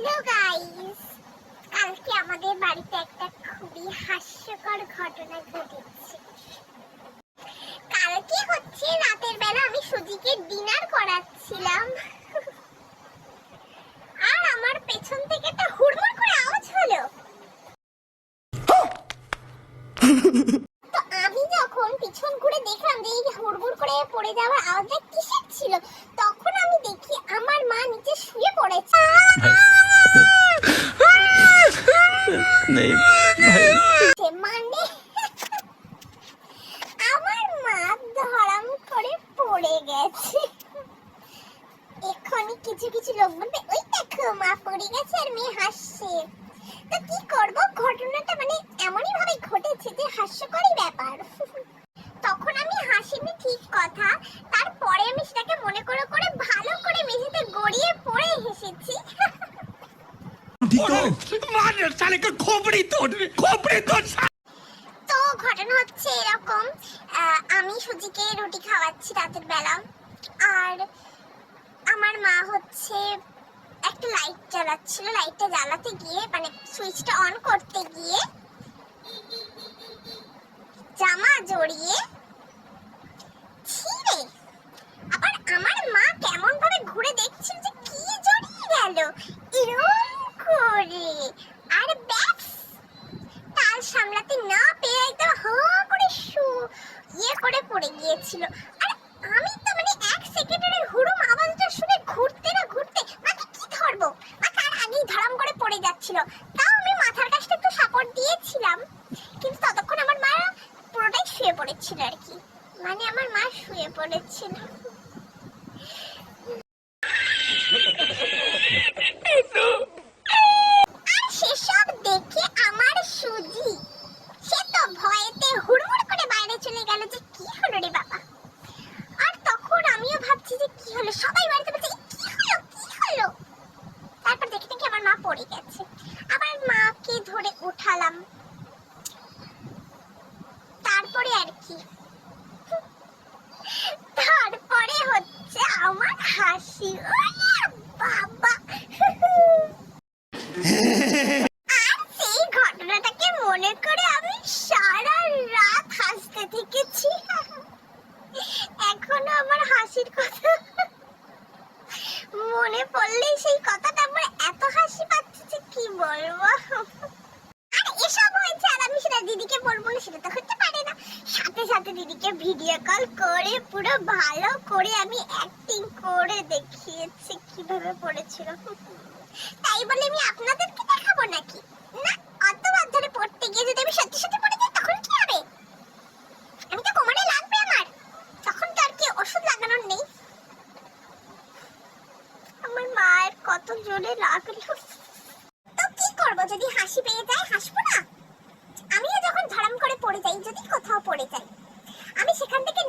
Hello guys, কালকে আমাদের বাড়িতে একটা খুবই হাস্যকর ঘটনা ঘটেছে। কালকে হচ্ছে রাতের বেলা আমি সুজিকে ডিনার করাচ্ছিলাম, আর আমার পেছন থেকে একটা হুড়মুড় করে আওয়াজ হলো। তো আমি যখন পিছন ঘুরে দেখলাম যে এই হুড়মুড় করে পড়ে যাওয়ার আওয়াজটা কিসের ছিল, তখন আমি দেখি আমার মা নিচে শুয়ে পড়েছে। মানে আমার মা ধরাম করে পড়ে গেছে। এখনই কিছু কিছু লোক বলবে ওই দেখো মা পড়ে গেছে আর মেয়ে হাসছে। তো কি করব, ঘটনাটা মানে এমনই ভাবে ঘটেছে যে হাস্যকরই ব্যাপার। তখন আমি হাসিনি ঠিক কথা, তারপরে আমি সেটাকে মনে করে করে ভালো করে মেঝেতে গড়িয়ে পড়ে হেসেছি। তো ঘটনা হচ্ছে এরকম, আমি সুজিকে রুটি খাওয়াচ্ছি রাতের বেলা, আর আমার মা হচ্ছে একটা লাইট জ্বালাচ্ছিল। লাইটটা জ্বালাতে গিয়ে মানে সুইচটা অন করতে গিয়ে জামা জড়িয়ে ছিঁড়ে, আবার আমার মা কেমন ভাবে ঘুরে দেখছিল যে কি জড়িয়ে গেল এরকম করে, আর ব্যাস তাল সামলাতে না পেরে একদম হাঁ করে করে পড়ে গিয়েছিল। আর আমি তো মানে এক সেকেন্ডের হুড়ুম আওয়াজটা শুনে ঘুরতে না ঘুরতে মাকে কি ধরবো, মাকে আর আগেই ধরাম করে পড়ে যাচ্ছিল। তাও আমি মাথার কাছটা একটু সাপোর্ট দিয়েছিলাম, কিন্তু ততক্ষণ আমার মা পুরোটাই শুয়ে পড়েছিল আর কি, মানে আমার মা শুয়ে পড়েছিল। আর সেসব দেখে আমার সুজি সে তো ভয়েতে হুড়মুড় করে বাইরে চলে গেল যে কি হলো রে বাবা। আর তখন আমিও ভাবছি যে কি হলো, সবাই বাড়িতে বলছে কি হলো কি হলো। তারপর দেখে দেখি আমার মা পড়ে গেছে, আবার মাকে ধরে উঠালাম। তারপরে আর কি, তারপরে হচ্ছে আমার হাসি, বাবা। আর সেই ঘটনাটাকে মনে করে আমি সারা রাত হাসতে থেকেছি। এখনো আমার হাসির কথা মনে পড়লেই সেই কথাটা আমার এত হাসি পাচ্ছে যে কি বলবো। আর এসব হয়েছে আর আমি সেটা দিদিকে বলবো না, সেটা তো হতে পারে না। সাথে সাথে দিদিকে ভিডিও কল করে পুরো ভালো করে আমি অ্যাক্টিং করে দেখিয়েছি কিভাবে পড়েছিল। তাই বলে আমি আপনাদেরকে দেখাবো নাকি? না, অতবার ধরে পড়তে গিয়ে যদি আমি সত্যি সত্যি পড়ে যাই তখন কি হবে? আমি তো কোমরে লাগবে আমার, তখন তো আর কি ওষুধ লাগানোর নেই। আমার মায়ের কত জোরে লাগলো। তো কি করবো, যদি হাসি পেয়ে যায় হাসবো না? আমিও যখন ধরাম করে পড়ে যাই, যদি কোথাও পড়ে যাই, আমি সেখান থেকে